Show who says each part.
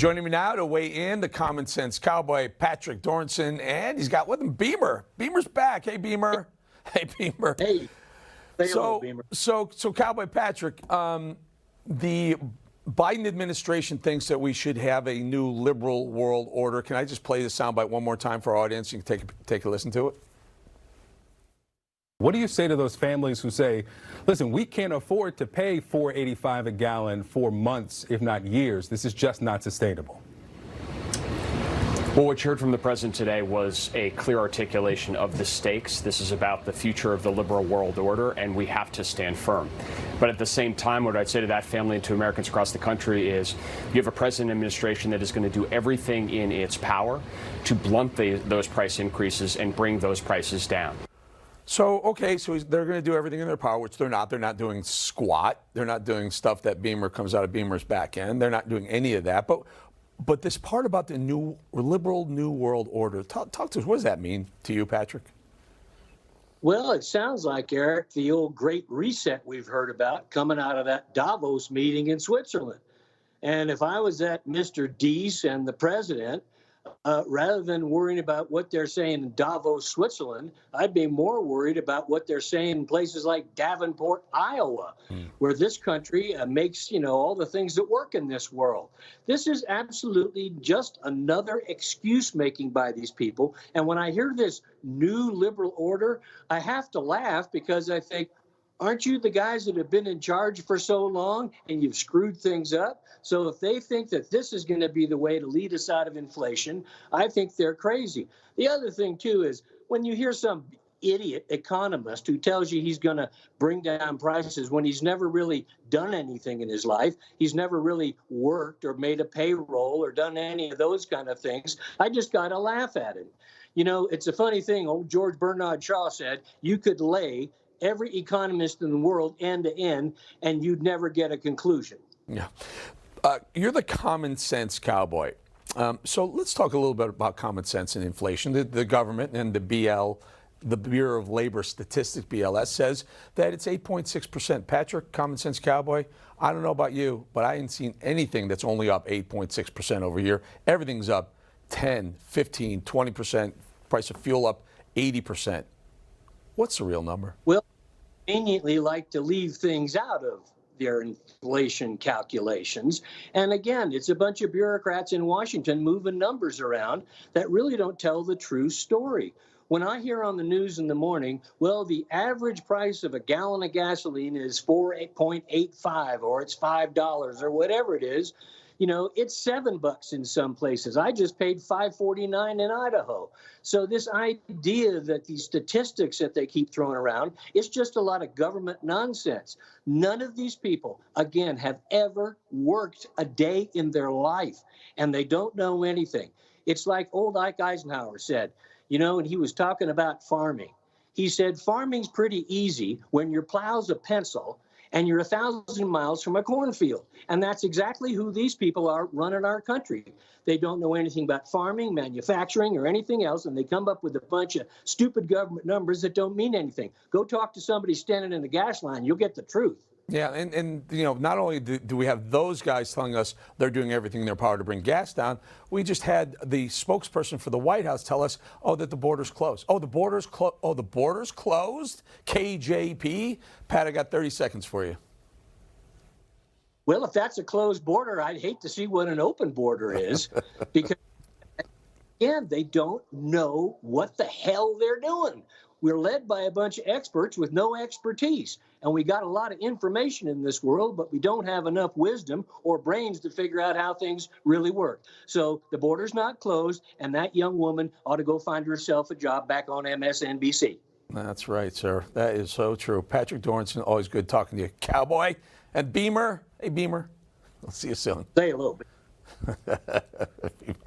Speaker 1: Joining me now to weigh in, the Common Sense Cowboy Patrick Dorinson, and he's got with him Beamer. Beamer's back. Hey, Beamer. Hey, Beamer.
Speaker 2: Hey. Hello, Beamer.
Speaker 1: So, Cowboy Patrick, the Biden administration thinks that we should have a new liberal world order. Can I just play the soundbite one more time for our audience? You can take a listen to it.
Speaker 3: What do you say to those families who say, listen, we can't afford to pay $4.85 a gallon for months, if not years. This is just not sustainable.
Speaker 4: Well, what you heard from the president today was a clear articulation of the stakes. This is about the future of the liberal world order, and we have to stand firm. But at the same time, what I'd say to that family and to Americans across the country is you have a president and administration that is going to do everything in its power to blunt those price increases and bring those prices down.
Speaker 1: So, okay, so they're going to do everything in their power, which they're not. They're not doing squat. They're not doing stuff that Beamer comes out of Beamer's back end. They're not doing any of that. But this part about the new liberal new world order, talk to us. What does that mean to you, Patrick?
Speaker 2: Well, it sounds like, Eric, the old great reset we've heard about coming out of that Davos meeting in Switzerland. And if I was at Mr. Deese and the president, rather than worrying about what they're saying in Davos, Switzerland, I'd be more worried about what they're saying in places like Davenport, Iowa, where this country makes, all the things that work in this world. This is absolutely just another excuse making by these people. And when I hear this new liberal order, I have to laugh because I think, aren't you the guys that have been in charge for so long and you've screwed things up? So if they think that this is going to be the way to lead us out of inflation, I think they're crazy. The other thing, too, is when you hear some idiot economist who tells you he's going to bring down prices when he's never really done anything in his life, he's never really worked or made a payroll or done any of those kind of things, I just got to laugh at him. It's a funny thing. Old George Bernard Shaw said you could lay every economist in the world end to end, and you'd never get a conclusion.
Speaker 1: Yeah. You're the common sense cowboy. So let's talk a little bit about common sense and inflation. The government and the Bureau of Labor Statistics, BLS, says that it's 8.6%. Patrick, common sense cowboy, I don't know about you, but I ain't seen anything that's only up 8.6% over here. Everything's up 10, 15, 20%. Price of fuel up 80%. What's the real number?
Speaker 2: Well, conveniently like to leave things out of their inflation calculations. And again, it's a bunch of bureaucrats in Washington moving numbers around that really don't tell the true story. When I hear on the news in the morning, well, the average price of a gallon of gasoline is $4.85 or it's $5 or whatever it is, it's $7 in some places. I just paid $5.49 in Idaho. So this idea that these statistics that they keep throwing around is just a lot of government nonsense. None of these people, again, have ever worked a day in their life, and they don't know anything. It's like old Ike Eisenhower said, and he was talking about farming. He said, farming's pretty easy when your plow's a pencil and you're 1,000 miles from a cornfield. And that's exactly who these people are running our country. They don't know anything about farming, manufacturing, or anything else, and they come up with a bunch of stupid government numbers that don't mean anything. Go talk to somebody standing in the gas line. You'll get the truth. Yeah,
Speaker 1: and not only do we have those guys telling us they're doing everything in their power to bring gas down, we just had the spokesperson for the White House tell us, that the border's closed. The border's closed? KJP? Pat, I got 30 seconds for you.
Speaker 2: Well, if that's a closed border, I'd hate to see what an open border is, because, again, they don't know what the hell they're doing. We're led by a bunch of experts with no expertise. And we got a lot of information in this world, but we don't have enough wisdom or brains to figure out how things really work. So the border's not closed, and that young woman ought to go find herself a job back on MSNBC.
Speaker 1: That's right, sir. That is so true. Patrick Dorinson, always good talking to you. Cowboy. And Beamer. Hey, Beamer. I'll see you soon.
Speaker 2: Say hello.
Speaker 1: Beamer.